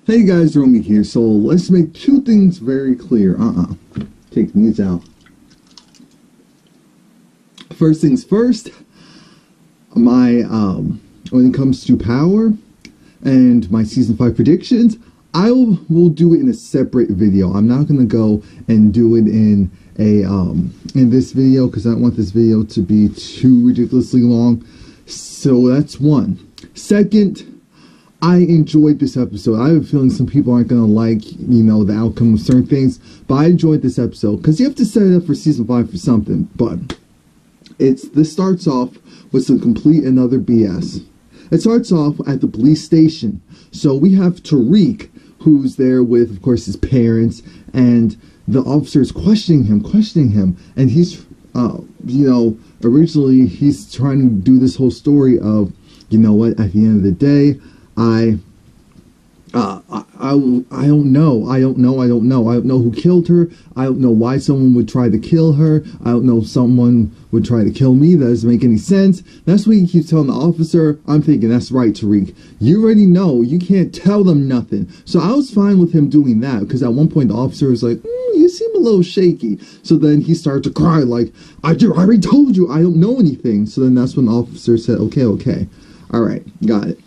Hey guys, Romie here. So let's make two things very clear. Taking these out. First things first, my when it comes to Power and my season 5 predictions, I will do it in a separate video. I'm not gonna go and do it in a in this video because I don't want this video to be too ridiculously long. So that's one. Second, I enjoyed this episode. I have a feeling some people aren't going to like, you know, the outcome of certain things, but I enjoyed this episode because you have to set it up for season 5 for something. But this starts off with some complete and utter BS. It starts off at the police station. So we have Tariq, who's there with, of course, his parents, and the officer is questioning him, and he's, you know, originally he's trying to do this whole story of, you know what, at the end of the day, I don't know. I don't know who killed her. I don't know why someone would try to kill her. I don't know if someone would try to kill me. That doesn't make any sense. That's what he keeps telling the officer. I'm thinking, that's right, Tariq. You already know. You can't tell them nothing. So I was fine with him doing that because at one point the officer was like, you seem a little shaky. So then he started to cry like, I already told you. I don't know anything. So then that's when the officer said, okay. All right, got it.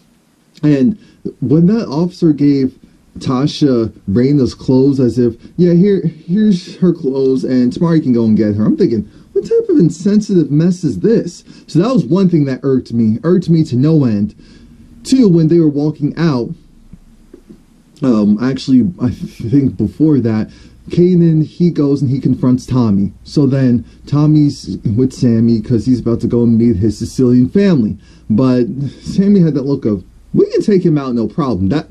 And when that officer gave Tasha Raina's clothes as if, yeah, here's her clothes and tomorrow you can go and get her, I'm thinking, what type of insensitive mess is this? So that was one thing that irked me to no end. Two, when they were walking out, actually, I think before that, Kannan, he goes and he confronts Tommy. So then Tommy's with Sammy because he's about to go and meet his Sicilian family. But Sammy had that look of, we can take him out, no problem. That's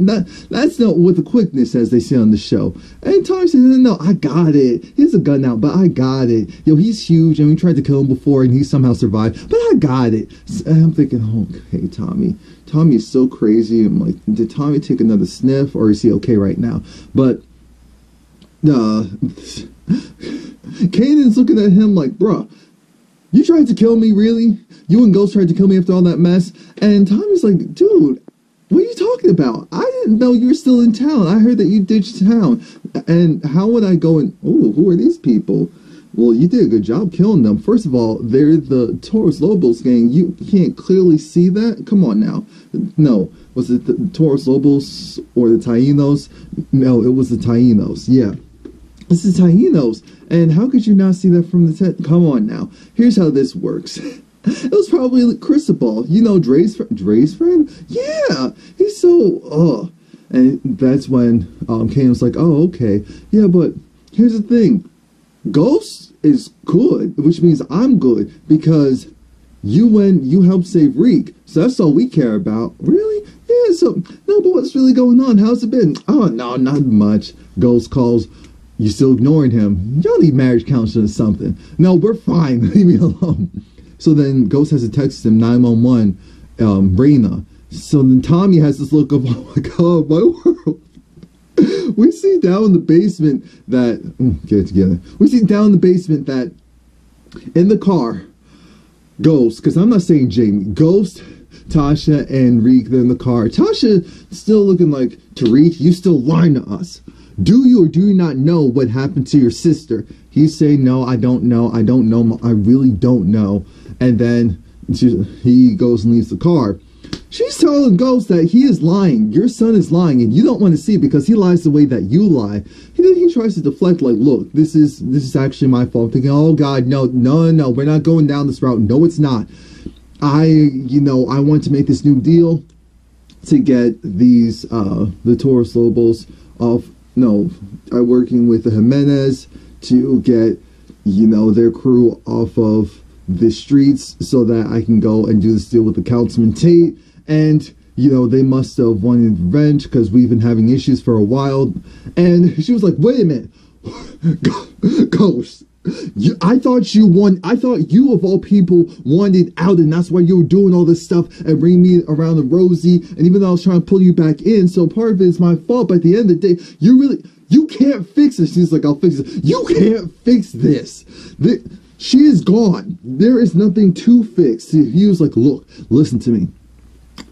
not with the quickness, as they say on the show. And Tommy said, no, I got it. He has a gun out, but I got it. Yo, he's huge, and we tried to kill him before, and he somehow survived. But I got it. And I'm thinking, okay, Tommy. Tommy is so crazy. I'm like, did Tommy take another sniff, or is he okay right now? But Kanan's looking at him like, bruh, you tried to kill me, really? You and Ghost tried to kill me after all that mess? And Tommy's like, dude, what are you talking about? I didn't know you were still in town. I heard that you ditched town. And how would I go and, oh, who are these people? Well, you did a good job killing them. First of all, they're the Taurus Lobos gang. You can't clearly see that? Come on now. No. Was it the Taurus Lobos or the Taínos? No, it was the Taínos. Yeah. It's the Taínos. And how could you not see that from the tent? Come on now. Here's how this works. It was probably Cristobal. You know Dre's friend? Yeah! He's so, And that's when Kane was like, oh, okay. Yeah, but here's the thing. Ghost is good, which means I'm good, because you helped save Reek. So that's all we care about. Really? Yeah, so, no, but what's really going on? How's it been? Oh, no, not much. Ghost calls. You still ignoring him. Y'all need marriage counseling or something. No, we're fine. Leave me alone. So then Ghost has to text him 911, Raina. So then Tommy has this look of, oh my god, my world. We see down in the basement that, get it together. We see down in the basement that in the car, Ghost, because I'm not saying Jamie, Ghost, Tasha, and Reek, they're in the car. Tasha still looking like, Tariq, you still lying to us. Do you or do you not know what happened to your sister? He's saying, no, I don't know. I don't know. I really don't know. And then he goes and leaves the car. She's telling Ghost that he is lying. Your son is lying, and you don't want to see it because he lies the way that you lie. And then he tries to deflect, like, look, this is actually my fault. I'm thinking, oh God, no, we're not going down this route. No, it's not. I want to make this new deal to get these the Taurus Lobos off. No, I'm working with the Jimenez to get, their crew off of the streets so that I can go and do this deal with the Councilman Tate. And, they must have wanted revenge because we've been having issues for a while. And she was like, wait a minute, Ghost. I thought you of all people wanted out, and that's why you were doing all this stuff and bringing me around the Rosie. And even though I was trying to pull you back in, so part of it is my fault. But at the end of the day, you can't fix this. She's like, I'll fix it. You can't fix this. She is gone. There is nothing to fix. He was like, look, listen to me.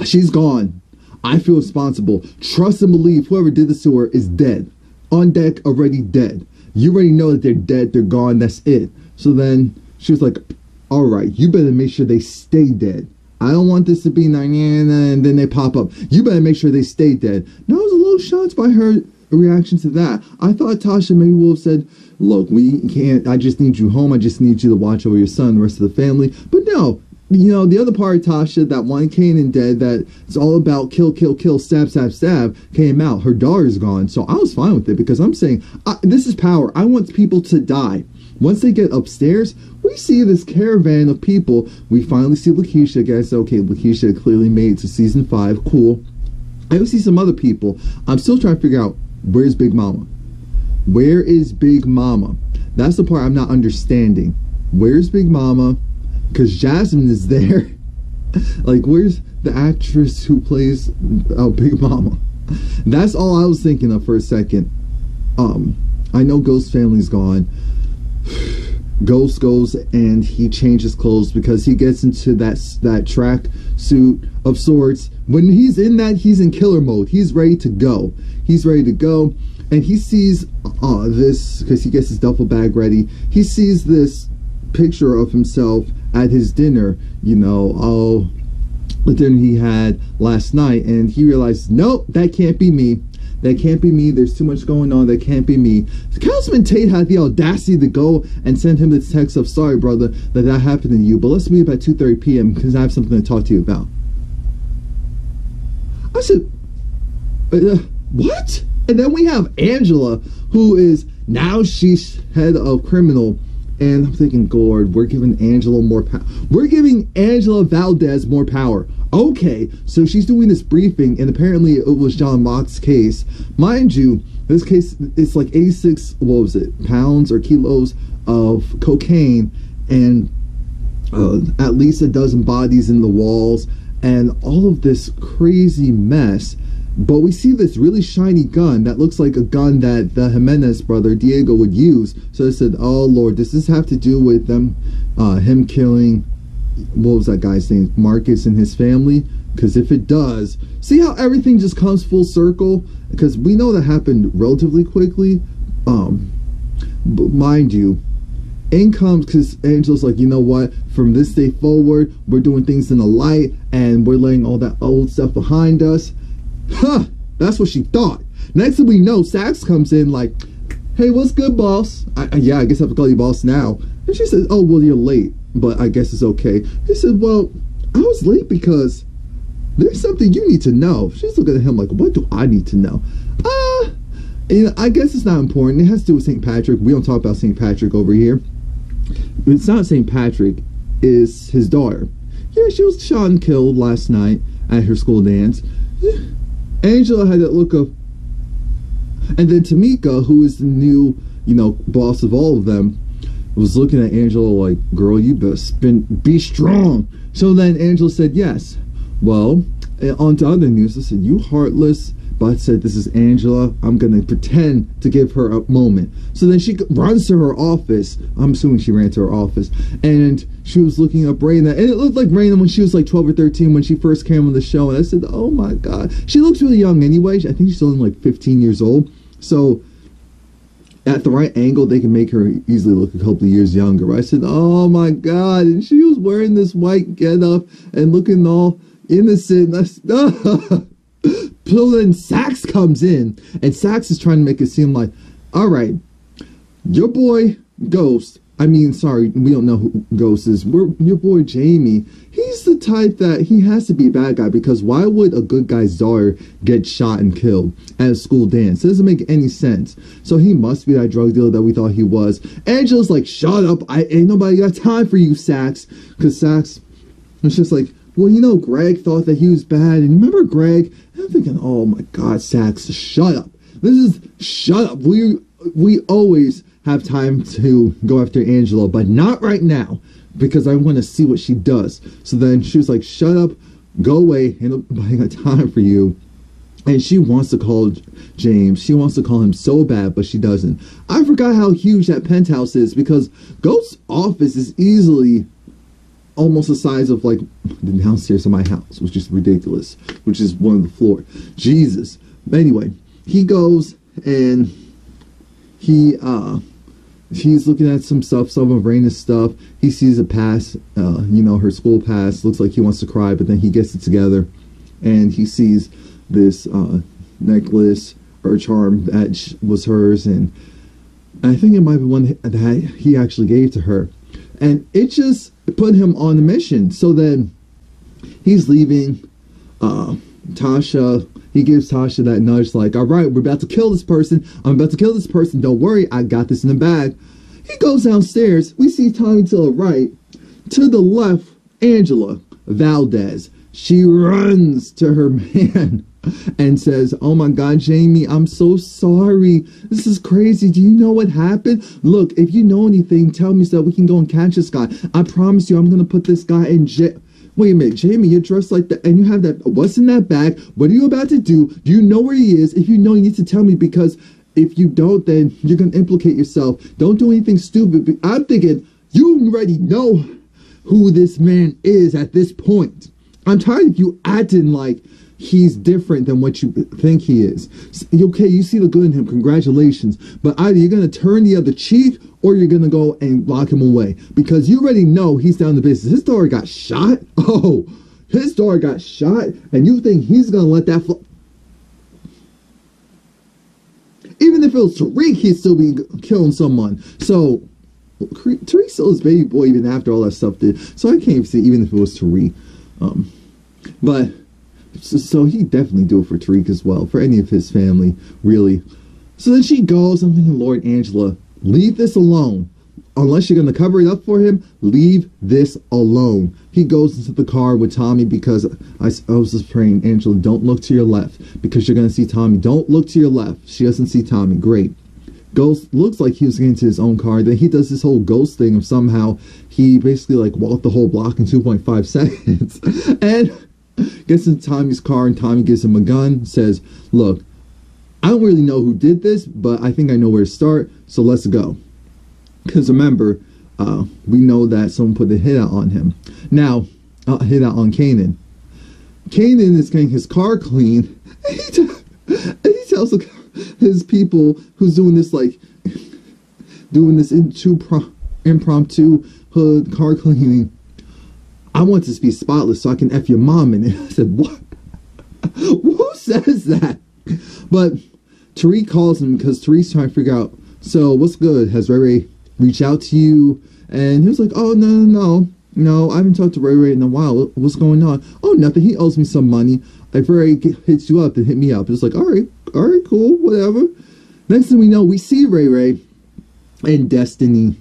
She's gone. I feel responsible. Trust and believe whoever did this to her is dead. On deck, already dead. You already know that they're dead, they're gone, that's it. So then she was like, all right, you better make sure they stay dead. I don't want this to be and then they pop up. You better make sure they stay dead. Now I was a little shocked by her reaction to that. I thought Tasha maybe would have said, look, we can't, I just need you home. I just need you to watch over your son, the rest of the family. But no, you know, the other part of Tasha, that one Kannan dead, that it's all about kill, kill, kill, stab, stab, stab, came out. Her daughter's gone. So I was fine with it because I'm saying, this is power. I want people to die. Once they get upstairs, we see this caravan of people. We finally see Lakeisha. Guys, okay, Lakeisha clearly made it to season 5. Cool. I see some other people. I'm still trying to figure out, where's Big Mama? Where is Big Mama? That's the part I'm not understanding. Where's Big Mama? Because Jasmine is there. Like, where's the actress who plays Big Mama? That's all I was thinking of for a second. I know Ghost family's gone. Ghost goes and he changes clothes because he gets into that track suit of sorts. When he's in that, he's in killer mode. He's ready to go. He's ready to go. And he sees this, because he gets his duffel bag ready. He sees this picture of himself at his dinner, you know, the dinner he had last night. And he realizes, nope, that can't be me. That can't be me. There's too much going on. That can't be me. Councilman Tate had the audacity to go and send him this text of, sorry, brother, that happened to you, but let's meet up at 2:30 p.m. because I have something to talk to you about. I said, what? And then we have Angela, who is, now she's head of criminal. And I'm thinking, Lord, we're giving Angela more power. We're giving Angela Valdez more power. Okay, so she's doing this briefing, and apparently it was John Locke's case. Mind you, this case, it's like 86, what was it, pounds or kilos of cocaine, and at least a dozen bodies in the walls, and all of this crazy mess. But we see this really shiny gun that looks like a gun that the Jimenez brother, Diego, would use. So I said, oh, Lord, does this have to do with them, him killing, what was that guy's name, Marcus and his family? Because if it does, see how everything just comes full circle? Because we know that happened relatively quickly. But mind you, in comes, because Angela's like, you know what, from this day forward, we're doing things in the light, and we're laying all that old stuff behind us. Huh, that's what she thought. Next thing we know, Sax comes in like, hey, what's good, boss? Yeah, I guess I have to call you boss now. And she says, oh, well, you're late, but I guess it's okay. He said, well, I was late because there's something you need to know. She's looking at him like, what do I need to know? You know, I guess it's not important. It has to do with St. Patrick. We don't talk about St. Patrick over here. It's not St. Patrick, it's his daughter. Yeah, she was shot and killed last night at her school dance. Angela had that look of, and then Tamika, who is the new, you know, boss of all of them, was looking at Angela like, girl, you best be strong. So then Angela said yes. Well, on to other news, I said, you heartless. But I said, this is Angela. I'm going to pretend to give her a moment. So then she runs to her office. I'm assuming she ran to her office. And she was looking up Raina. And it looked like Raina when she was like 12 or 13 when she first came on the show. And I said, oh my God. She looks really young anyway. I think she's only like 15 years old. So at the right angle, they can make her easily look a couple of years younger. I said, oh my God. And she was wearing this white getup and looking all innocent. I said, so then Sax comes in, and Sax is trying to make it seem like, all right, your boy Ghost, I mean, sorry, we don't know who Ghost is. Your boy Jamie, he's the type that he has to be a bad guy, because why would a good guy's daughter get shot and killed at a school dance? It doesn't make any sense. So he must be that drug dealer that we thought he was. Angela's like, shut up, ain't nobody got time for you, Sax. Because Sax was just like, well, you know, Greg thought that he was bad. And remember Greg? And I'm thinking, oh my God, Sax, shut up. Shut up. We always have time to go after Angela, but not right now, because I want to see what she does. So then she was like, shut up, go away, ain't nobody got time for you. And she wants to call James. She wants to call him so bad, but she doesn't. I forgot how huge that penthouse is, because Ghost's office is easily almost the size of like the downstairs of my house, which is ridiculous, which is one of the floor. Jesus. Anyway, he goes and he's looking at some stuff, some of Raina's stuff. He sees a pass, her school pass. Looks like he wants to cry, but then he gets it together, and he sees this necklace or charm that was hers, and I think it might be one that he actually gave to her. And it just put him on a mission. So then he's leaving. Tasha, he gives Tasha that nudge like, all right, we're about to kill this person. I'm about to kill this person. Don't worry, I got this in the bag. He goes downstairs. We see Tommy to the right. To the left, Angela Valdez. She runs to her man and says, oh my God, Jamie, I'm so sorry. This is crazy. Do you know what happened? Look, if you know anything, tell me so that we can go and catch this guy. I promise you, I'm going to put this guy in jail. Wait a minute, Jamie, you're dressed like that, and you have that. What's in that bag? What are you about to do? Do you know where he is? If you know, you need to tell me, because if you don't, then you're going to implicate yourself. Don't do anything stupid. I'm thinking, you already know who this man is at this point. I'm tired of you acting like he's different than what you think he is. Okay, you see the good in him. Congratulations. But either you're going to turn the other cheek or you're going to go and lock him away. Because you already know he's down to business. His daughter got shot. Oh, his daughter got shot. And you think he's going to let that fly? Even if it was Tariq, he'd still be killing someone. So, Tariq still his baby boy even after all that stuff did. So I can't even see even if it was Tariq. But... So he definitely do it for Tariq as well, for any of his family, really. So then she goes, I'm thinking, Lord Angela, leave this alone. Unless you're going to cover it up for him, leave this alone. He goes into the car with Tommy because I was just praying, Angela, don't look to your left because you're going to see Tommy. Don't look to your left. She doesn't see Tommy. Great. Ghost looks like he was getting to his own car. Then he does this whole ghost thing of somehow he basically like walked the whole block in 2.5 seconds. And gets into Tommy's car, and Tommy gives him a gun, says, look, I don't really know who did this, but I think I know where to start, so let's go. Because remember, we know that someone put a hit out on him. Now, hit out on Kannan. Kannan is getting his car clean, and he tells his people who's doing this, like, doing this impromptu hood car cleaning, I want this to be spotless so I can F your mom in it. I said, what? Who says that? But Tariq calls him because Tariq's trying to figure out, so what's good? Has Ray Ray reached out to you? And he was like, oh, no, I haven't talked to Ray Ray in a while. What's going on? Oh, nothing. He owes me some money. If Ray hits you up, then hit me up. It's like, all right, cool, whatever. Next thing we know, we see Ray Ray and Destiny.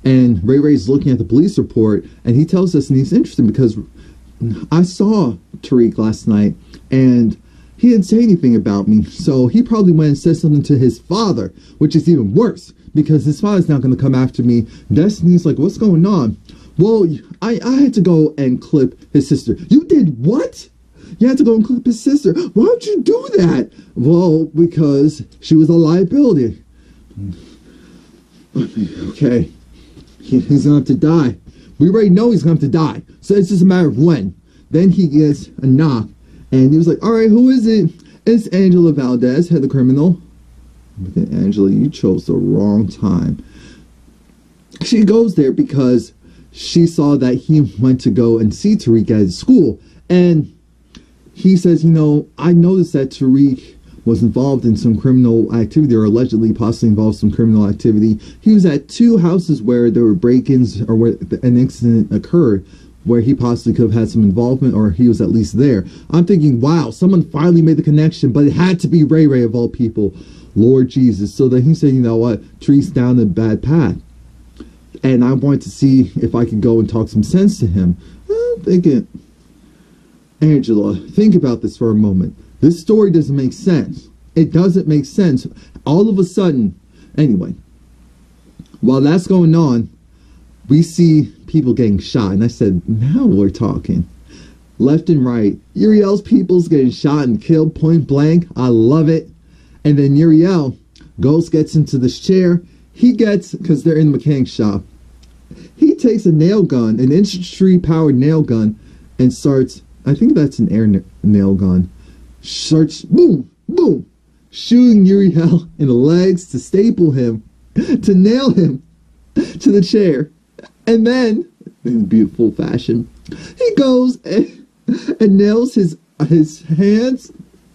And Ray Ray's looking at the police report, and he tells us, and he's interesting because I saw Tariq last night, and he didn't say anything about me. So he probably went and said something to his father, which is even worse, because his father's not going to come after me. Destiny's like, what's going on? Well, I had to go and clip his sister. You did what? You had to go and clip his sister. Why would you do that? Well, because she was a liability. Okay. He's going to have to die. We already know he's going to have to die. So it's just a matter of when. Then he gets a knock. And he was like, all right, who is it? It's Angela Valdez, head of the criminal. But then, Angela, you chose the wrong time. She goes there because she saw that he went to go and see Tariq at his school. And he says, I noticed that Tariq was involved in some criminal activity, or allegedly possibly involved in some criminal activity. He was at 2 houses where there were break-ins, or where an incident occurred where he possibly could have had some involvement, or he was at least there. I'm thinking, wow, someone finally made the connection, but it had to be Ray Ray of all people. Lord Jesus. So then he said, you know what, Tariq's down a bad path. And I wanted to see if I could go and talk some sense to him. I'm thinking, Angela, think about this for a moment. This story doesn't make sense. It doesn't make sense. All of a sudden, anyway, while that's going on, we see people getting shot. And I said, now we're talking. Left and right. Uriel's people's getting shot and killed point blank. I love it. And then Uriel, Ghost gets into this chair. He gets, because they're in the mechanic shop, He takes a nail gun, an industry-powered nail gun, and starts, I think that's an air nail gun, starts, boom, boom, shooting Uriel in the legs to staple him, to nail him to the chair. And then, in beautiful fashion, he goes and nails his hands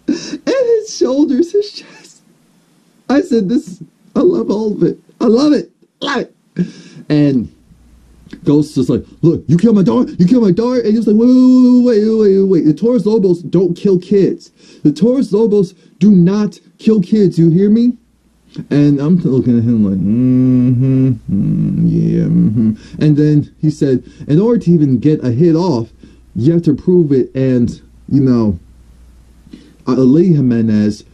and his shoulders, his chest. I said, I love all of it. I love it. And Ghost is like, look, you killed my daughter. You killed my daughter. And he's like, wait. The Taurus Lobos don't kill kids. The Taurus Lobos do not kill kids. You hear me? And I'm looking at him like, yeah. And then he said, in order to even get a hit off, you have to prove it. And, Lady Jimenez,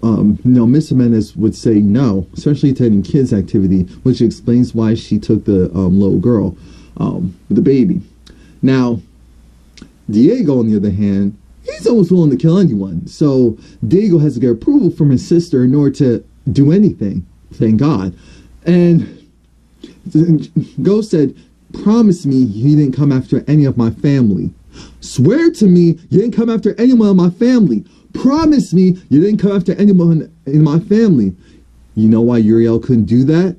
Miss Jimenez would say no, especially to any kids activity, which explains why she took the little girl, the baby. Now, Diego, on the other hand, he's almost willing to kill anyone. So Diego has to get approval from his sister in order to do anything. Thank God. And Ghost said, promise me you didn't come after any of my family. Swear to me you didn't come after anyone in my family. Promise me you didn't come after anyone in my family. You know why Uriel couldn't do that?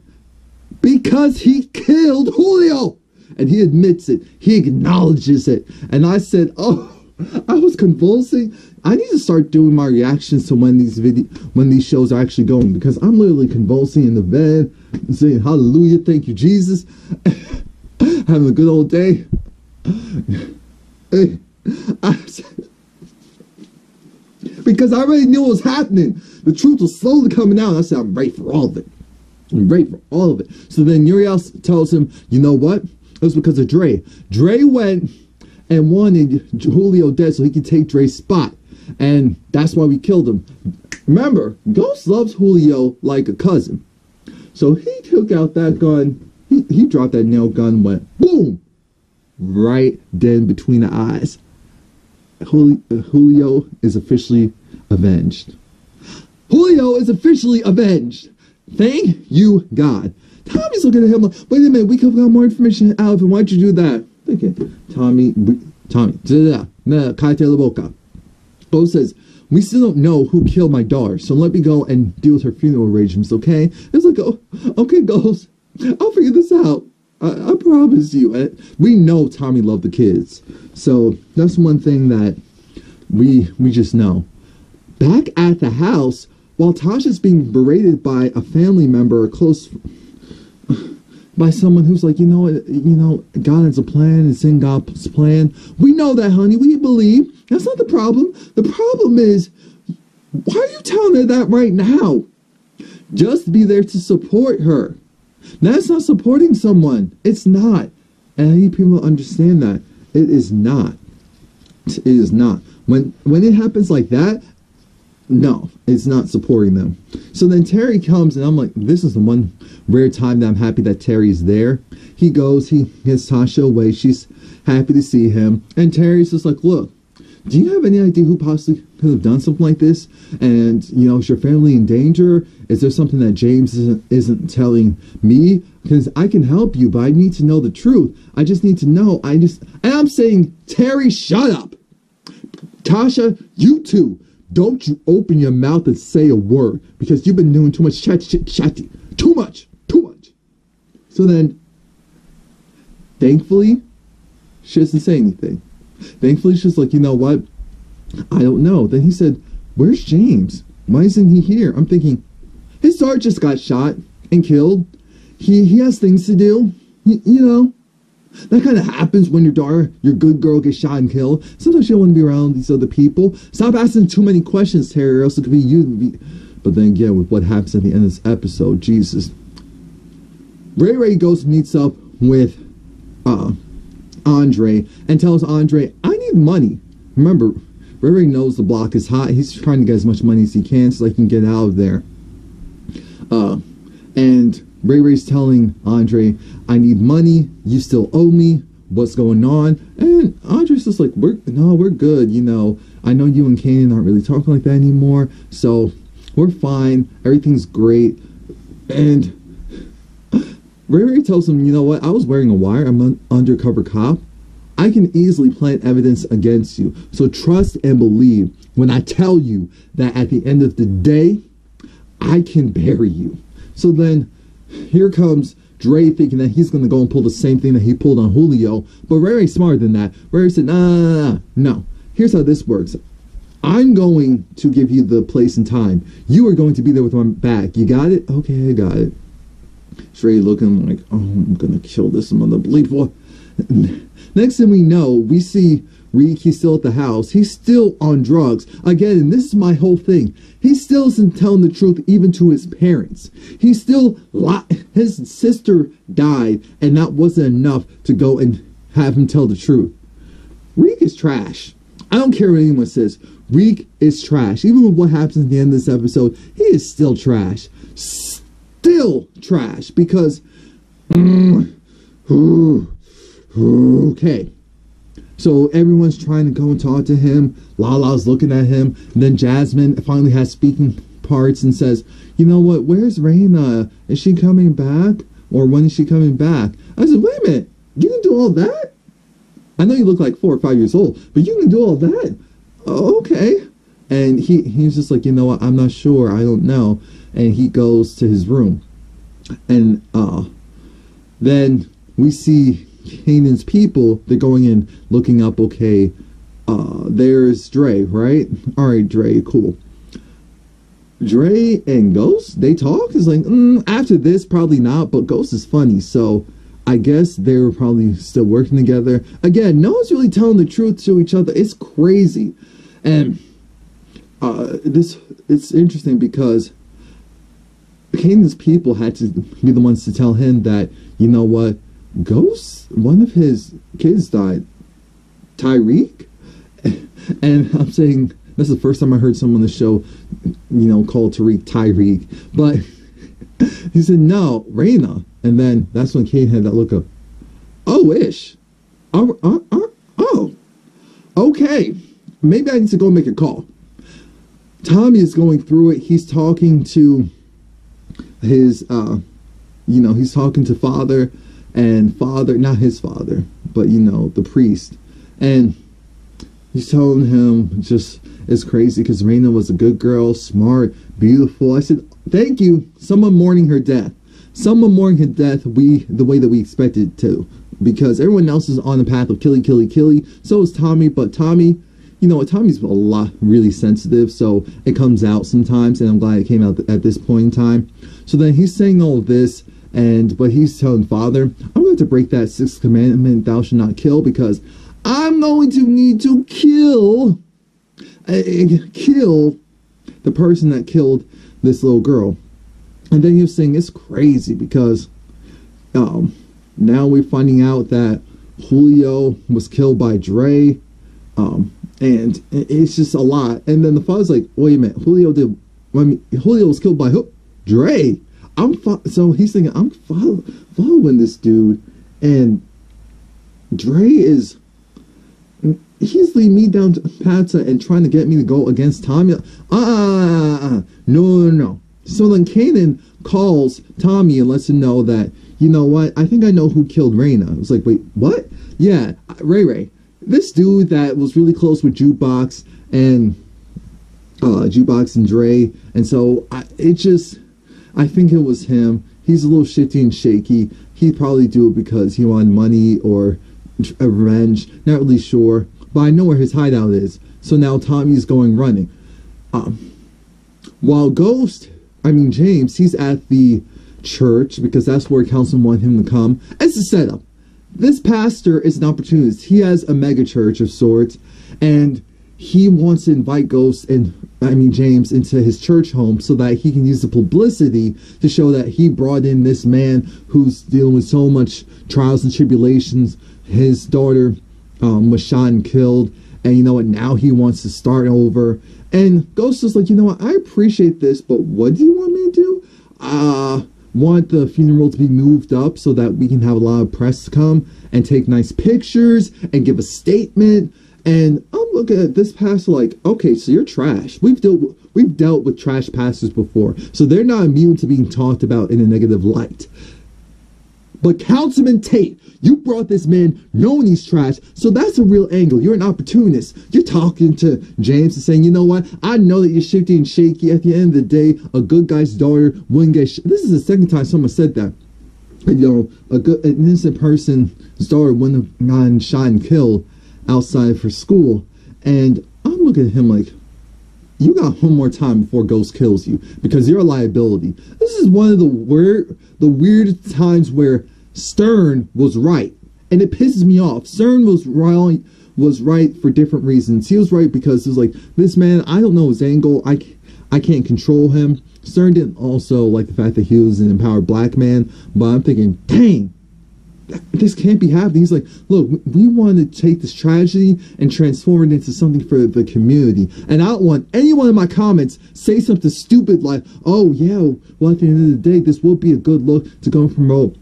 Because he killed Julio. And he admits it. He acknowledges it. And I said, oh, I was convulsing. I need to start doing my reactions to when these shows are actually going, because I'm literally convulsing in the bed, saying hallelujah, thank you Jesus, having a good old day. Because I already knew what was happening. The truth was slowly coming out. I said, I'm ready for all of it. I'm ready for all of it. So then Uriel tells him, you know what? It was because of Dre. Dre went and wanted Julio dead so he could take Dre's spot. And that's why we killed him. Remember, Ghost loves Julio like a cousin. So he took out that gun. He dropped that nail gun and went boom! Right then between the eyes. Julio is officially avenged. Julio is officially avenged. Thank you, God. Tommy's looking at him like, wait a minute, we could have got more information out of him. Why'd you do that? Okay, Tommy, cállate la boca. Bo says, we still don't know who killed my daughter, so let me go and deal with her funeral arrangements, okay? It's like, oh, okay, Ghost, I'll figure this out. I promise you. We know Tommy loved the kids, so that's one thing that we just know. Back at the house, while Tasha's being berated by a family member, by someone who's like, God has a plan, it's in God's plan. We know that, honey. We believe. That's not the problem. The problem is, why are you telling her that right now? Just be there to support her. That's not supporting someone. It's not. And I need people to understand that. It is not. It is not. When it happens like that, no, it's not supporting them. So then Terry comes, and I'm like, this is the one rare time that I'm happy that Terry's there. He goes, he gets Tasha away. She's happy to see him. And Terry's just like, look, do you have any idea who possibly could have done something like this? And, is your family in danger? Is there something that James isn't telling me? Because I can help you, but I need to know the truth. I just need to know. And I'm saying, Terry, shut up. Tasha, you too. Don't you open your mouth and say a word, because you've been doing too much chatty. Too much. So then, thankfully, she doesn't say anything. Thankfully, she's like, you know what? I don't know. Then he said, where's James? Why isn't he here? I'm thinking, his daughter just got shot and killed. He has things to do. That kind of happens when your daughter, your good girl, gets shot and killed. Sometimes you don't want to be around these other people. Stop asking too many questions, Terry, or else it could be you. But then again, with what happens at the end of this episode, Jesus. Ray goes and meets up with Andre and tells Andre, I need money. Remember, Ray knows the block is hot. He's trying to get as much money as he can so he can get out of there. And Ray's telling Andre, I need money. You still owe me. What's going on? And Andre's just like, we're good. I know you and Kannan aren't really talking like that anymore. So we're fine. Everything's great. And Ray Ray tells him, you know what, I was wearing a wire, I'm an undercover cop. I can easily plant evidence against you. So trust and believe when I tell you that at the end of the day, I can bury you. So then here comes Dre thinking that he's going to go and pull the same thing that he pulled on Julio. But Ray Ray's smarter than that. Ray Ray said, no. Here's how this works. I'm going to give you the place and time. You are going to be there with my back. You got it? Okay, I got it. Dre looking like, oh, I'm going to kill this mother bleed boy. Next thing we know, we see Reek. He's still at the house. He's still on drugs. Again, and this is my whole thing. He still isn't telling the truth even to his parents. He still his sister died, and that wasn't enough to go and have him tell the truth. Reek is trash. I don't care what anyone says. Reek is trash. Even with what happens at the end of this episode, he is still trash. Still trash. Because, okay. So everyone's trying to go and talk to him. Lala's looking at him. And then Jasmine finally has speaking parts and says, you know what, where's Raina? Is she coming back? Or when is she coming back? I said, wait a minute. You can do all that? I know you look like 4 or 5 years old, but you can do all that? Oh, okay. And he's just like, you know what, I'm not sure. I don't know. And he goes to his room. And then we see Kanan's people. They're going in, looking up, okay, there's Dre, right? All right, Dre, cool. Dre and Ghost, they talk? It's like, after this, probably not, but Ghost is funny, so I guess they were probably still working together. Again, no one's really telling the truth to each other. It's crazy. And it's interesting because Kanan's people had to be the ones to tell him that, you know what, Ghost, one of his kids died. Tariq? And I'm saying, that's the first time I heard someone on the show, call Tariq. But he said, no, Raina. And then that's when Kane had that look of, oh, ish. Oh, okay. Maybe I need to go make a call. Tommy is going through it. He's talking to his, he's talking to Father, and Father, not his father, but, the priest. And he's telling him just, it's crazy because Raina was a good girl, smart, beautiful. I said, thank you. Someone mourning her death. Someone mourning her death the way that we expected to. Because everyone else is on the path of killy. So is Tommy. But Tommy, Tommy's a lot really sensitive. So it comes out sometimes. And I'm glad it came out at this point in time. So then he's saying all of this. But he's telling Father, I'm going to break that 6th commandment, thou shalt not kill. Because I'm going to need to kill the person that killed this little girl. And then you're saying it's crazy because now we're finding out that Julio was killed by Dre, and it's just a lot. And then the father's like, wait a minute, Julio was killed by who? Dre. So he's thinking, I'm following this dude, and Dre is, he's leading me down to paths and trying to get me to go against Tommy. No. So then Kannan calls Tommy and lets him know that, you know what, I think I know who killed Raina. I was like, wait, what? Yeah, Ray. This dude that was really close with Jukebox and Dre. And so I think it was him. He's a little shitty and shaky. He'd probably do it because he wanted money or revenge. Not really sure. But I know where his hideout is. So now Tommy's going running. While James, he's at the church because that's where council wanted him to come. It's a setup. This pastor is an opportunist. He has a mega church of sorts, and he wants to invite James into his church home so that he can use the publicity to show that he brought in this man who's dealing with so much trials and tribulations. His daughter was shot and killed, and now he wants to start over. And Ghost is like, I appreciate this, but what do you want me to do? Want the funeral to be moved up so that we can have a lot of press come and take nice pictures and give a statement. And I'm looking at this pastor like, okay, so you're trash. We've dealt with trash pastors before, so they're not immune to being talked about in a negative light. But Councilman Tate, you brought this man knowing he's trash, so that's a real angle. You're an opportunist. You're talking to James and saying, you know what? I know that you're shifty and shaky. At the end of the day, a good guy's daughter wouldn't get This is the second time someone said that. You know, an innocent person's daughter wouldn't have gotten shot and killed outside of her school. And I'm looking at him like, you got one more time before Ghost kills you, because you're a liability. This is one of the weird times where Stern was right, and it pisses me off. Stern was right for different reasons. He was right because it was like, this man, I don't know his angle. I can't control him. Stern didn't also like the fact that he was an empowered black man, but I'm thinking, dang, this can't be happening. He's like, look, we want to take this tragedy and transform it into something for the community. And I don't want anyone in my comments say something stupid like, oh yeah, well at the end of the day, this will be a good look to go and promote,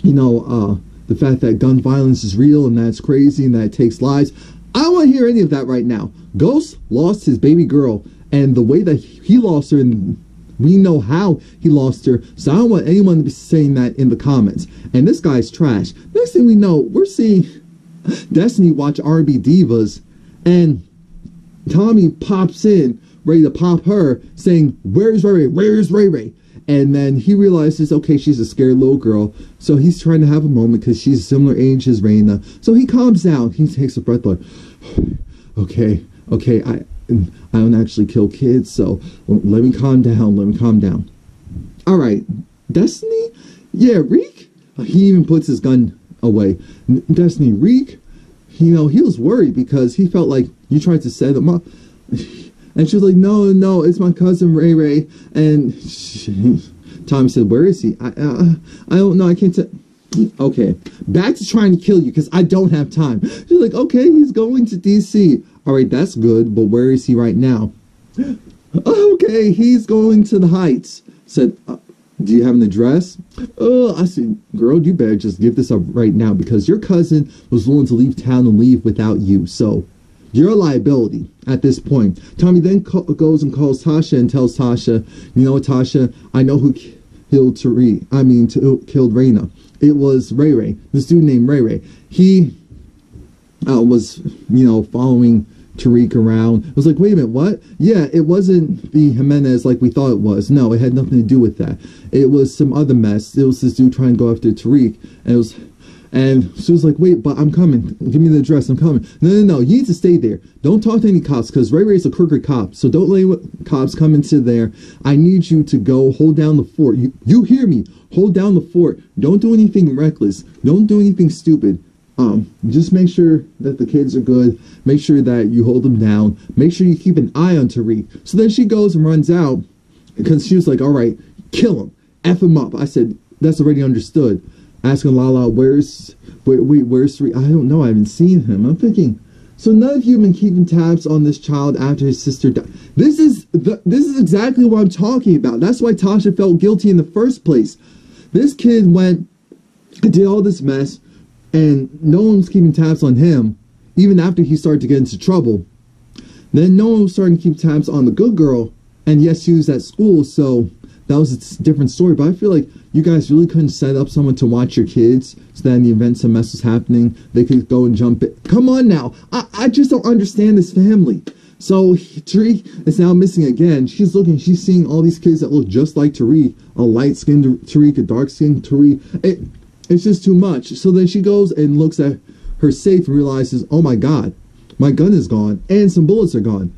you know, the fact that gun violence is real and that's crazy and that it takes lives. I don't want to hear any of that right now. Ghost lost his baby girl, and the way that he lost her, and we know how he lost her, so I don't want anyone to be saying that in the comments. And this guy's trash. Next thing we know, we're seeing Destiny watch R&B Divas, and Tommy pops in, ready to pop her, saying, where's Ray Ray? Where's Ray Ray? And then he realizes, okay, she's a scared little girl, so he's trying to have a moment because she's a similar age as Raina. So he calms down. He takes a breath like, okay, I don't actually kill kids, so let me calm down. All right, Destiny? Yeah, Reek? He even puts his gun away. Destiny, Reek? You know, he was worried because he felt like you tried to set him up. And she was like, no, it's my cousin Ray Ray. And Tommy said, where is he? I don't know, I can't tell. Okay, back to trying to kill you because I don't have time. She's like, okay, he's going to DC. All right, that's good, but where is he right now? Okay, he's going to the Heights. Said, do you have an address? I said, girl, you better just give this up right now because your cousin was willing to leave town and leave without you. So you're a liability at this point. Tommy then goes and calls Tasha and tells Tasha, you know what, Tasha, I know who killed Tariq. Killed Raina. It was Ray Ray. This dude named Ray Ray. He was, you know, following Tariq around. It was like, wait a minute, what? Yeah, it wasn't the Jimenez like we thought it was. No, it had nothing to do with that. It was some other mess. It was this dude trying to go after Tariq, and she was like, wait, but I'm coming. Give me the address. I'm coming. No. You need to stay there. Don't talk to any cops because Ray Ray's a crooked cop. So don't let cops come into there. I need you to go hold down the fort. You hear me? Hold down the fort. Don't do anything reckless. Don't do anything stupid. Just make sure that the kids are good. Make sure that you hold them down. Make sure you keep an eye on Tariq. So then she goes and runs out because she was like, all right, kill him. F him up. I said, that's already understood. Asking Lala, where's Tariq? I don't know. I haven't seen him. I'm thinking, so none of you have been keeping tabs on this child after his sister died. This is exactly what I'm talking about. That's why Tasha felt guilty in the first place. This kid went and did all this mess, and no one's keeping tabs on him, even after he started to get into trouble. Then no one was starting to keep tabs on the good girl, and yes, she was at school, so that was a different story. But I feel like you guys really couldn't set up someone to watch your kids, so that in the event some mess was happening, they could go and jump it. Come on now, I just don't understand this family. So Tariq is now missing again. She's seeing all these kids that look just like Tariq, a light-skinned Tariq, a dark-skinned Tariq. It's just too much. So then she goes and looks at her safe and realizes, oh my God, my gun is gone and some bullets are gone.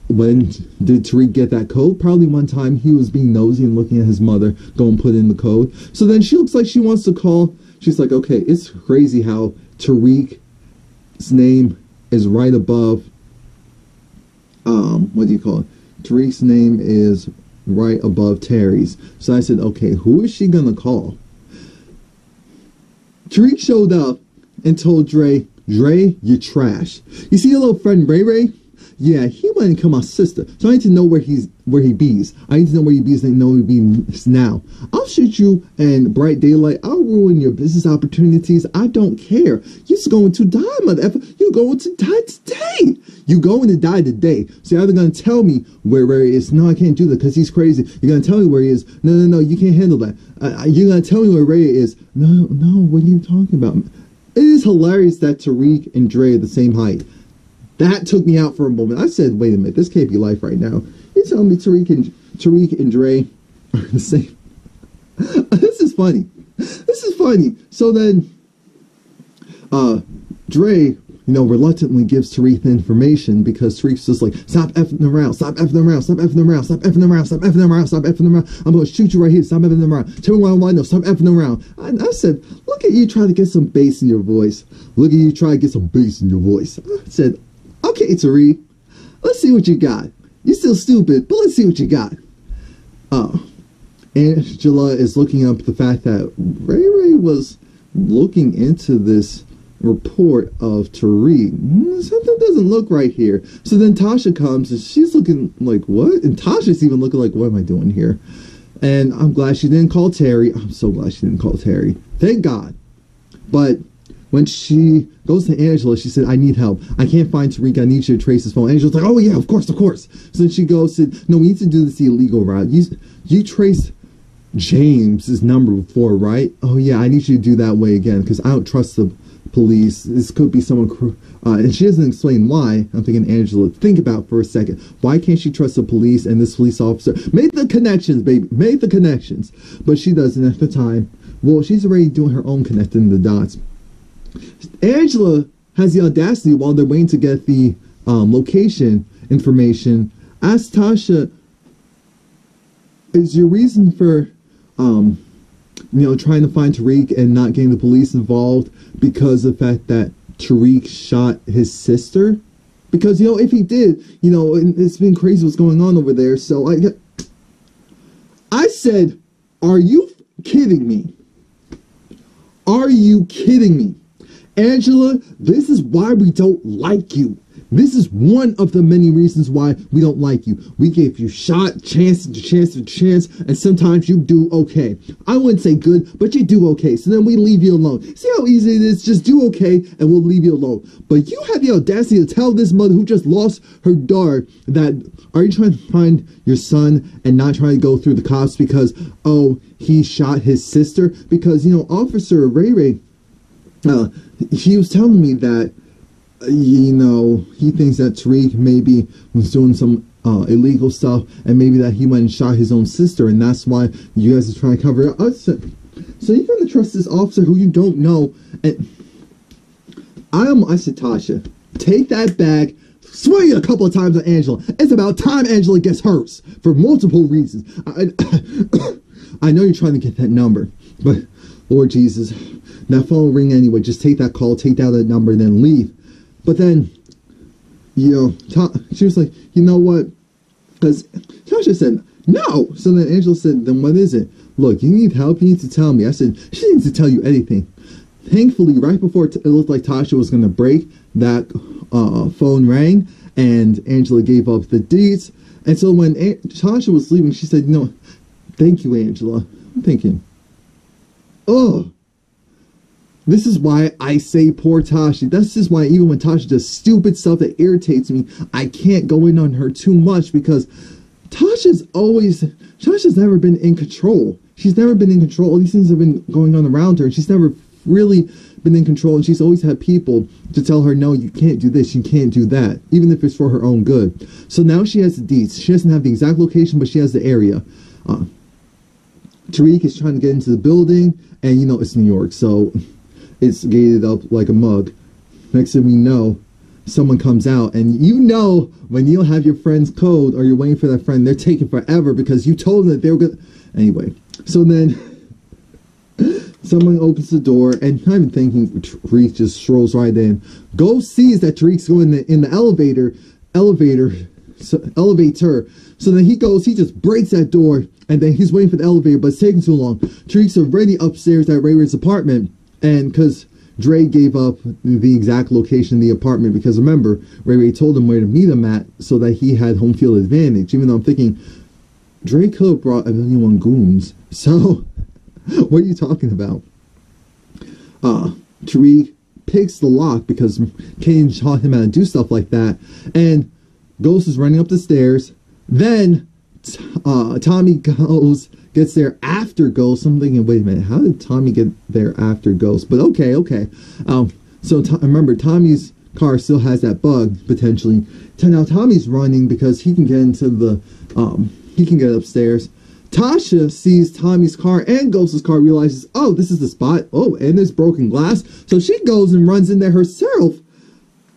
When did Tariq get that code? Probably one time he was being nosy and looking at his mother go and put in the code. So then she looks like she wants to call. She's like, okay, it's crazy how Tariq's name is right above, what do you call it? Tariq's name is right above Terry's. So I said, okay, who is she gonna call? Tariq showed up and told Dre, you're trash. You see your little friend Ray Ray? yeah, he went and killed my sister. So I need to know where he bees. I need to know where he bees and know where he bees now. I'll shoot you in bright daylight. I'll ruin your business opportunities. I don't care. You're going to die, motherfucker. You're going to die today. You're going to die today. So you're either going to tell me where he is. No, I can't do that because he's crazy. You're going to tell me where he is. No, you can't handle that. You're going to tell me where Ray is. No, what are you talking about? It is hilarious that Tariq and Dre are the same height. That took me out for a moment. I said, wait a minute, this can't be life right now. You're telling me Tariq and Dre are the same. This is funny. So then, Dre, reluctantly gives Tariq the information because Tariq's just like, stop effing around. I'm going to shoot you right here. Stop effing around. Tell me what I want to know. Stop effing around. I said, look at you trying to get some bass in your voice. I said, okay, Tariq, let's see what you got. You're still stupid, but let's see what you got. Angela is looking up the fact that Ray was looking into this report of Tariq. Something doesn't look right here. So then Tasha comes and she's looking like, what? And Tasha's even looking like, what am I doing here? And I'm glad she didn't call Terry. I'm so glad she didn't call Terry. Thank God. But when she goes to Angela, she said, I need help. I can't find Tariq. I need you to trace his phone. Angela's like, oh yeah, of course. So then she goes, no, we need to do this the illegal route. You traced James's number before, right? Oh yeah, I need you to do that way again because I don't trust the police. This could be someone, and she doesn't explain why. I'm thinking, Angela, think about for a second. Why can't she trust the police and this police officer? Make the connections, baby. Make the connections. But she doesn't at the time. Well, she's already doing her own connecting the dots. Angela has the audacity while they're waiting to get the location information. Ask Tasha, is your reason for trying to find Tariq and not getting the police involved because of the fact that Tariq shot his sister? Because, if he did, it's been crazy what's going on over there. So I said, are you kidding me? Are you kidding me? Angela, this is why we don't like you. This is one of the many reasons why we don't like you. We gave you chance, and sometimes you do okay. I wouldn't say good, but you do okay. So then we leave you alone. See how easy it is? Just do okay, and we'll leave you alone. But you have the audacity to tell this mother who just lost her daughter that, are you trying to find your son and not trying to go through the cops because, oh, he shot his sister? Because, Officer Ray, he was telling me that, he thinks that Tariq maybe was doing some illegal stuff and maybe that he went and shot his own sister, and that's why you guys are trying to cover it up. So you're going to trust this officer who you don't know? And I said, Tasha, take that bag, swing it a couple of times at Angela. It's about time Angela gets hers for multiple reasons. I know you're trying to get that number, but Lord Jesus, that phone will ring anyway. Just take that call, take down that number, and then leave. But then, she was like, you know what? Because Tasha said, no. So then Angela said, then what is it? Look, you need help. You need to tell me. I said, she needs to tell you anything. Thankfully, right before it looked like Tasha was going to break, that phone rang, and Angela gave up the deeds. And so when Tasha was leaving, she said, thank you, Angela. I'm thinking, oh. This is why I say poor Tasha. This is why even when Tasha does stupid stuff that irritates me, I can't go in on her too much because Tasha's never been in control. She's never been in control. All these things have been going on around her, and she's never really been in control, and she's always had people to tell her, no, you can't do this, you can't do that, even if it's for her own good. So now she has the deeds. She doesn't have the exact location, but she has the area. Tariq is trying to get into the building, and it's New York, so it's gated up like a mug. Next thing we know, someone comes out, and when you don't have your friend's code or you're waiting for that friend, they're taking forever because you told them that they were good. Anyway, so then someone opens the door, and I'm even thinking Tariq just strolls right in. Sees that Tariq's going in the elevator. So then he just breaks that door, and then he's waiting for the elevator, but it's taking too long. Tariq's already upstairs at Ray Ray's apartment. And because Dre gave up the exact location of the apartment because remember, Ray Ray told him where to meet him at so that he had home field advantage. Even though I'm thinking, Dre could have brought 1,000,001 goons. So, what are you talking about? Tariq picks the lock because Kane taught him how to do stuff like that. And Ghost is running up the stairs. Then Tommy gets there after Ghost. I'm thinking, wait a minute, how did Tommy get there after Ghost? But okay. So remember, Tommy's car still has that bug potentially. Now Tommy's running because he can get into the he can get upstairs. Tasha sees Tommy's car and Ghost's car, realizes, oh, this is the spot. Oh, and there's broken glass. So she goes and runs in there herself.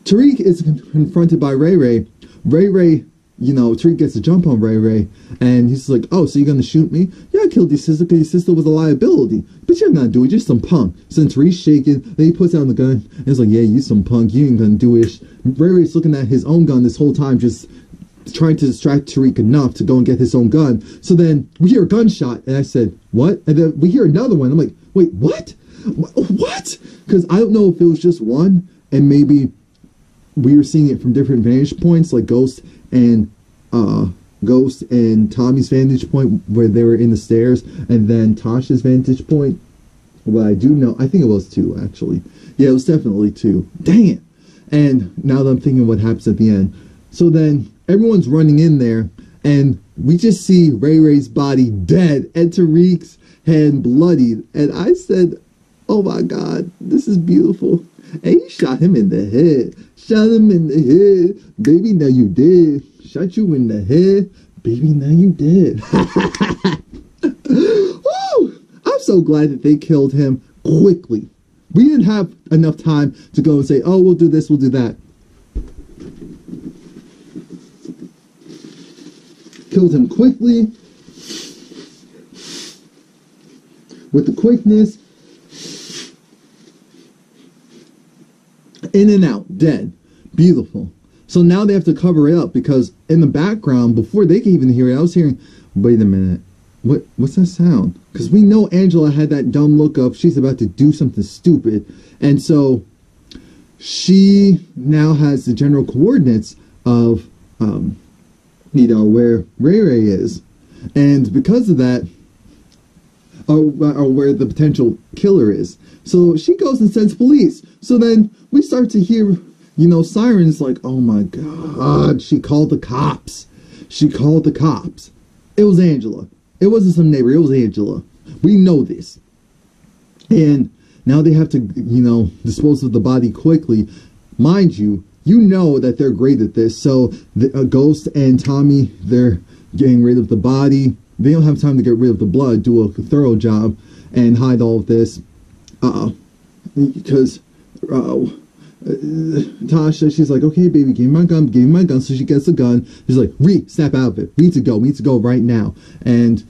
Tariq is confronted by Ray Ray. Ray Ray, you know, Tariq gets a jump on Ray Ray. And he's like, oh, so you're going to shoot me? Yeah, I killed your sister because your sister was a liability. But you're not going to do it. You're some punk. So then Tariq's shaking. Then he puts down the gun. And he's like, yeah, you some punk. You ain't going to do it. Ray Ray's looking at his own gun this whole time, just trying to distract Tariq enough to go and get his own gun. So then we hear a gunshot, and I said, what? And then we hear another one. I'm like, wait, what? What? Because I don't know if it was just one, and maybe we were seeing it from different vantage points, like Ghost and Tommy's vantage point where they were in the stairs, and then Tasha's vantage point. Well, I do know, I think it was two, actually. Yeah, it was definitely two. Dang it. And now that I'm thinking what happens at the end. So then everyone's running in there, and we just see Ray Ray's body dead and Tariq's hand bloodied. And I said, oh my God, this is beautiful. And he shot him in the head. Shot him in the head. Baby, now you did. Shot you in the head. Baby, now you did. Woo! I'm so glad that they killed him quickly. We didn't have enough time to go and say, oh, we'll do this, we'll do that. Killed him quickly, with the quickness, in and out, dead, beautiful. So now they have to cover it up because in the background, before they can even hear it, I was hearing, wait a minute, what's that sound? Because we know Angela had that dumb look of she's about to do something stupid, and so she now has the general coordinates of you know, where Ray Ray is. And because of that, or where the potential killer is. So she goes and sends police. So then we start to hear, you know, sirens like, oh my God, she called the cops. She called the cops. It was Angela. It wasn't some neighbor. It was Angela. We know this. And now they have to, you know, dispose of the body quickly. Mind you, you know that they're great at this. So the Ghost and Tommy, they're getting rid of the body. They don't have time to get rid of the blood, do a thorough job, and hide all of this. Because Tasha, she's like, okay, baby, give me my gun, give me my gun. So she gets the gun. She's like, snap out of it. We need to go. We need to go right now. And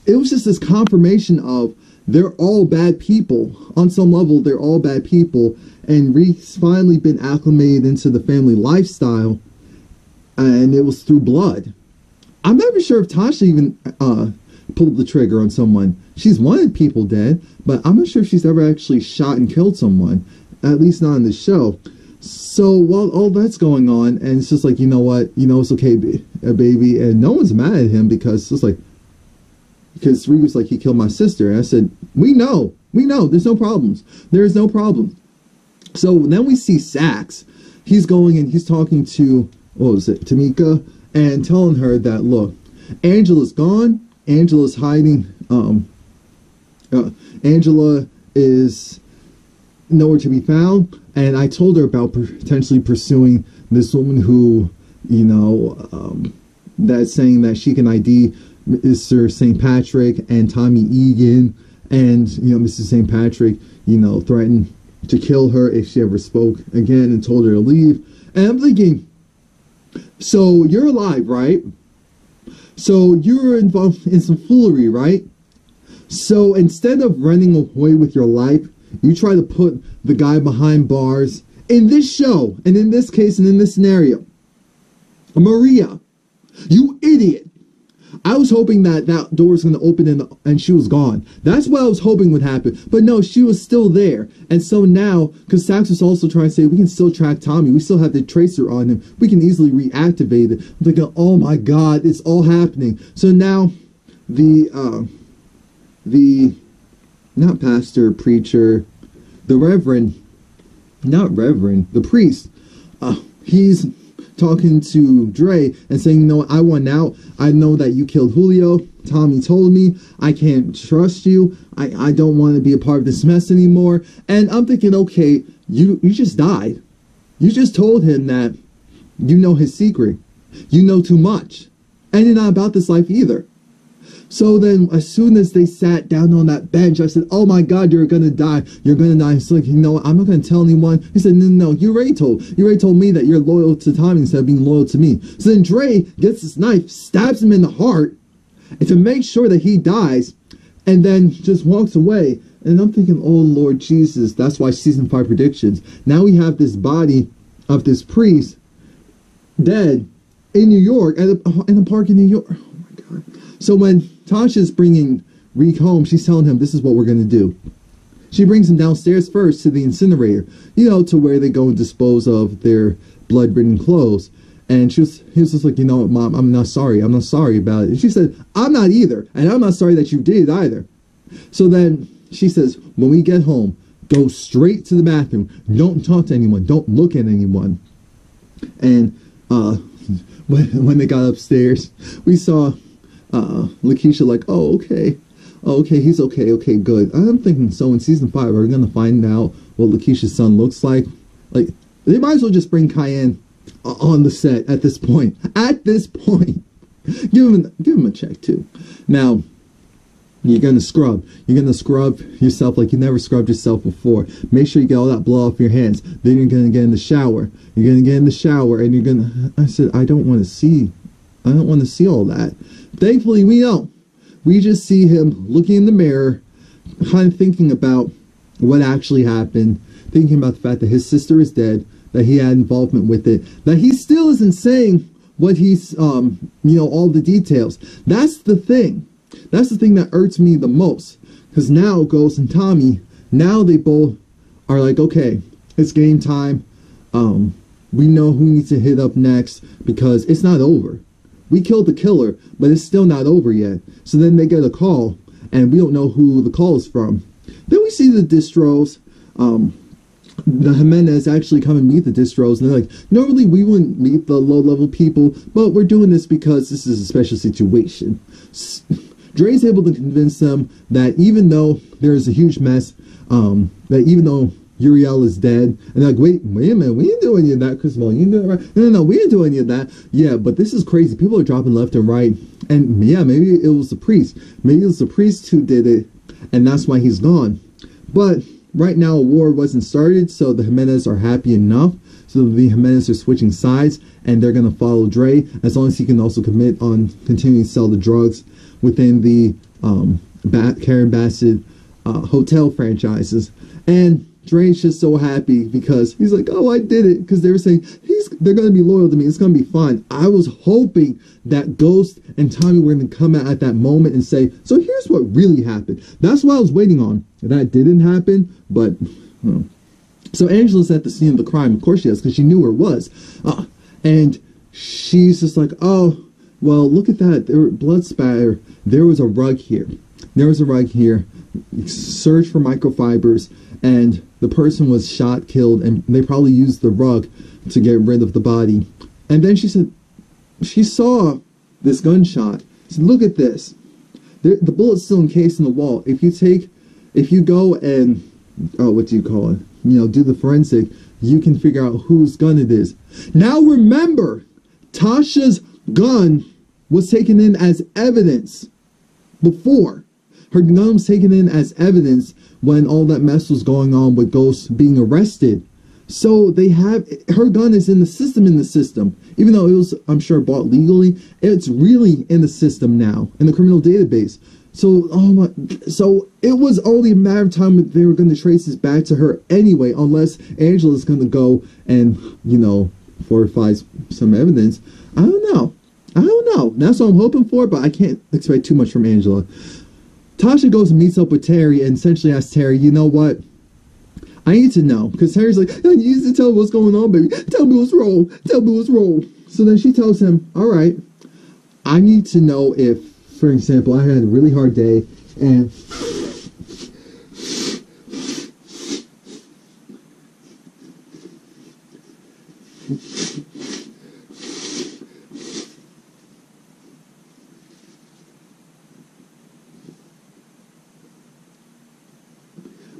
it was just this confirmation of they're all bad people. On some level, they're all bad people. And Reek's finally been acclimated into the family lifestyle, and it was through blood. I'm not even sure if Tasha even pulled the trigger on someone. She's wanted people dead, but I'm not sure if she's ever actually shot and killed someone, at least not in the show. So while all that's going on, and it's just like, you know what, you know, it's okay, baby, and no one's mad at him because it's just like, because Reek was like, he killed my sister, and I said, we know, there's no problems. There's no problem. So then we see Sax. He's going and he's talking to, what was it, Tamika, and telling her that, look, Angela's gone. Angela's hiding. Angela is nowhere to be found. And I told her about potentially pursuing this woman who, you know, that's saying that she can ID Mr. St. Patrick and Tommy Egan. And, you know, Mr. St. Patrick, you know, threatened to kill her if she ever spoke again and told her to leave. And I'm thinking, so you're alive, right? So you're involved in some foolery, right? So instead of running away with your life, you try to put the guy behind bars. In this show, and in this case, and in this scenario, Maria, you idiot. I was hoping that that door was going to open and she was gone. That's what I was hoping would happen. But no, she was still there. And so now, because Sax was also trying to say, we can still track Tommy. We still have the tracer on him. We can easily reactivate it. I'm thinking, oh my God, it's all happening. So now the not pastor, preacher, the priest, he's talking to Dre and saying, no, I want out. I know that you killed Julio. Tommy told me. I can't trust you. I don't want to be a part of this mess anymore. And I'm thinking, okay, you just died. You just told him that you know his secret. You know too much. And you're not about this life either. So then, as soon as they sat down on that bench, I said, oh my God, you're going to die. You're going to die. He's like, you know what? I'm not going to tell anyone. He said, no, you already told me that you're loyal to Tommy instead of being loyal to me. So then Dre gets this knife, stabs him in the heart, and to make sure that he dies, and then just walks away. And I'm thinking, oh Lord Jesus, that's why season 5 predictions. Now we have this body of this priest dead in New York, in a park in New York. Oh my God. So when Tasha's bringing Reek home, she's telling him, this is what we're going to do. She brings him downstairs first to the incinerator, you know, to where they go and dispose of their blood-ridden clothes. And he was just like, you know what, Mom, I'm not sorry. I'm not sorry about it. And she said, I'm not either. And I'm not sorry that you did either. So then she says, when we get home, go straight to the bathroom. Don't talk to anyone. Don't look at anyone. And when they got upstairs, we saw Lakeisha like, oh, okay. Oh, okay, he's okay. Okay, good. I'm thinking, so in season 5, are we going to find out what Lakeisha's son looks like? Like, they might as well just bring Cayenne on the set at this point. At this point. Give him a check, too. Now, you're going to scrub. You're going to scrub yourself like you never scrubbed yourself before. Make sure you get all that blood off your hands. Then you're going to get in the shower. You're going to get in the shower, and you're going to... I said, I don't want to see all that. Thankfully, we don't. We just see him looking in the mirror, kind of thinking about what actually happened, thinking about the fact that his sister is dead, that he had involvement with it, that he still isn't saying what he's, you know, all the details. That's the thing. That's the thing that irks me the most. Because now Ghost and Tommy, now they both are like, okay, it's game time. We know who needs to hit up next because it's not over. We killed the killer, but it's still not over yet. So then they get a call, and we don't know who the call is from. Then we see the distros. The Jimenez actually come and meet the distros, and they're like, normally we wouldn't meet the low-level people, but we're doing this because this is a special situation. Dre's able to convince them that even though there's a huge mess, that even though Uriel is dead, and they're like, wait a minute, we didn't do any of that, Chris Mullin, you didn't do it right. No, we didn't do any of that. Yeah, but this is crazy. People are dropping left and right, and yeah, maybe it was the priest. Maybe it was the priest who did it, and that's why he's gone. But right now, a war wasn't started, so the Jimenez are happy enough. So the Jimenez are switching sides, and they're going to follow Dre, as long as he can also commit on continuing to sell the drugs within the Karen Bassett hotel franchises. And Dre's just so happy because he's like, oh, I did it. Because they were saying, they're going to be loyal to me. It's going to be fine. I was hoping that Ghost and Tommy were going to come out at that moment and say, so here's what really happened. That's what I was waiting on. That didn't happen, but... So Angela's at the scene of the crime. Of course she is, because she knew where it was. And she's just like, oh, well, look at that. There was blood spatter. There was a rug here. There was a rug here. Search for microfibers. And the person was shot, killed, and they probably used the rug to get rid of the body. And then she said, she saw this gunshot. She said, look at this. The bullet's still encased in the wall. If you go and, what do you call it? You know, do the forensic, you can figure out whose gun it is. Now remember, Tasha's gun was taken in as evidence before. Her gun was taken in as evidence when all that mess was going on with Ghost being arrested. So they have, her gun is in the system. Even though it was, I'm sure, bought legally, it's really in the system now, in the criminal database. So, so it was only a matter of time that they were going to trace this back to her anyway, unless Angela's going to go and, you know, fortify some evidence. I don't know. I don't know. That's what I'm hoping for, but I can't expect too much from Angela. Tasha goes and meets up with Terry and essentially asks Terry, you know what? I need to know. Because Terry's like, I need to tell me what's going on, baby. Tell me what's wrong. Tell me what's wrong. So then she tells him, all right, I need to know if, for example, I had a really hard day and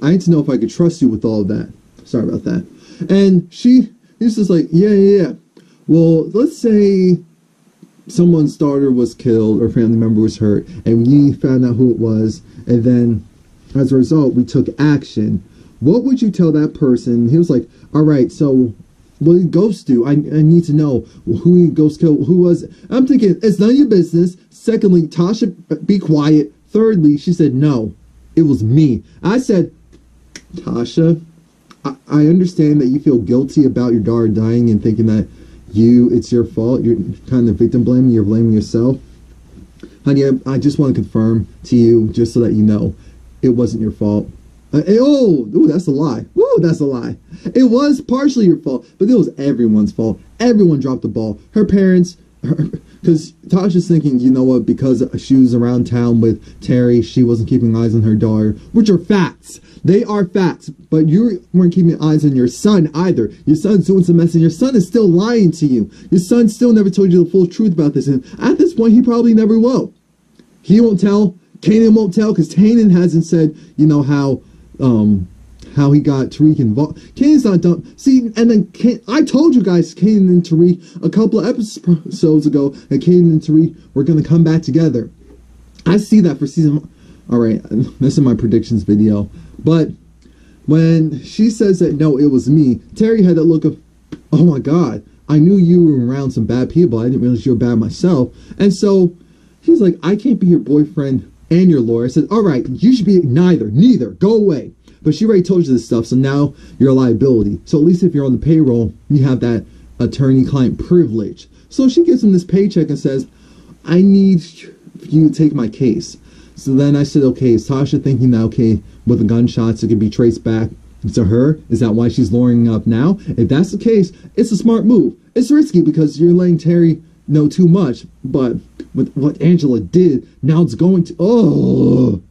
I need to know if I could trust you with all of that. Sorry about that. And he's just like, yeah. Well, let's say someone's daughter was killed or family member was hurt, and we found out who it was, and then as a result, we took action. What would you tell that person? He was like, all right, so what did Ghost do? I need to know who Ghost killed. Who was it? I'm thinking, it's none of your business. Secondly, Tasha, be quiet. Thirdly, she said, no, it was me. I said, Tasha, I understand that you feel guilty about your daughter dying and thinking that it's your fault. You're kind of victim blaming. You're blaming yourself. Honey, I just want to confirm to you, just so that you know, it wasn't your fault. That's a lie. Whoa, that's a lie. It was partially your fault, but it was everyone's fault. Everyone dropped the ball. Her parents, because Tasha's thinking, you know what, because she was around town with Terry, she wasn't keeping eyes on her daughter, which are facts. They are facts, but you weren't keeping eyes on your son either. Your son's doing some mess, and your son is still lying to you. Your son still never told you the full truth about this, and at this point, he probably never will. He won't tell. Kannan won't tell, because Kannan hasn't said, you know, how he got Tariq involved. Kanan's not done. See, and then I told you guys, Kannan and Tariq, a couple of episodes ago, that Kannan and Tariq were going to come back together. I see that for season 1. All right, this is my predictions video. But when she says that, no, it was me, Terry had that look of, oh my God, I knew you were around some bad people. I didn't realize you were bad myself. And so he's like, I can't be your boyfriend and your lawyer. I said, all right, you should be neither, go away. But she already told you this stuff, so now you're a liability. So at least if you're on the payroll, you have that attorney-client privilege. So she gives him this paycheck and says, I need you to take my case. So then I said, okay, is Tasha thinking that, okay, with the gunshots, it can be traced back to her? Is that why she's lawyering up now? If that's the case, it's a smart move. It's risky because you're letting Terry know too much, but with what Angela did, now it's going to,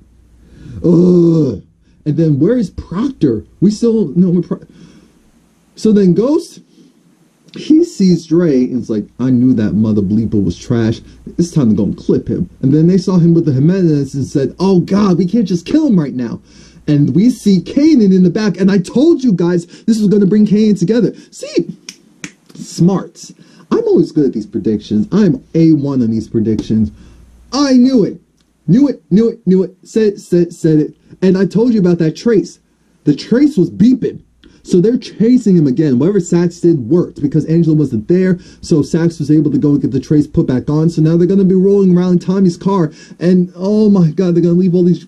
and then where is Proctor? We still know so then Ghost, he sees Dre and it's like, I knew that mother bleeper was trash. It's time to go and clip him. And then they saw him with the Jimenez and said, oh God, we can't just kill him right now. And we see Kannan in the back. And I told you guys this was going to bring Kannan together. See, smarts. I'm always good at these predictions. I'm A1 on these predictions. I knew it. Knew it. Said it. And I told you about that trace. The trace was beeping. So they're chasing him again. Whatever Sax did worked because Angela wasn't there. So Sax was able to go and get the trace put back on. So now they're going to be rolling around in Tommy's car. And oh my God, they're going to leave all these...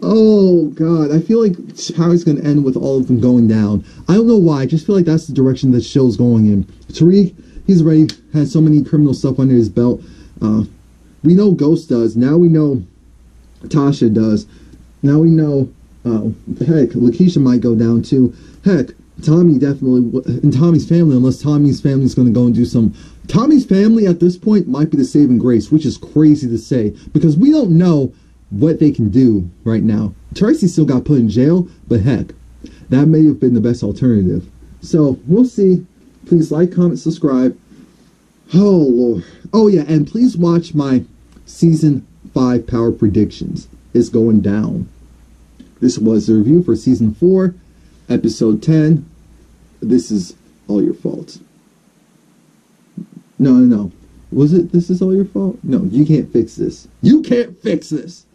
Oh God, I feel like how it's going to end with all of them going down. I don't know why. I just feel like that's the direction that show's going in. Tariq, he's already had so many criminal stuff under his belt. We know Ghost does. Now we know Tasha does. Now we know... heck, Lakeisha might go down too. Heck, Tommy definitely, and Tommy's family, unless Tommy's family is going to go and do some... Tommy's family at this point might be the saving grace, which is crazy to say, because we don't know what they can do right now. Tracy still got put in jail, but heck, that may have been the best alternative. So, we'll see. Please like, comment, subscribe. Oh, Lord. Oh, yeah, and please watch my Season 5 Power Predictions. It's going down. This was the review for Season 4, Episode 10. This is all your fault. No. Was it This Is All Your Fault? No, you can't fix this. You can't fix this!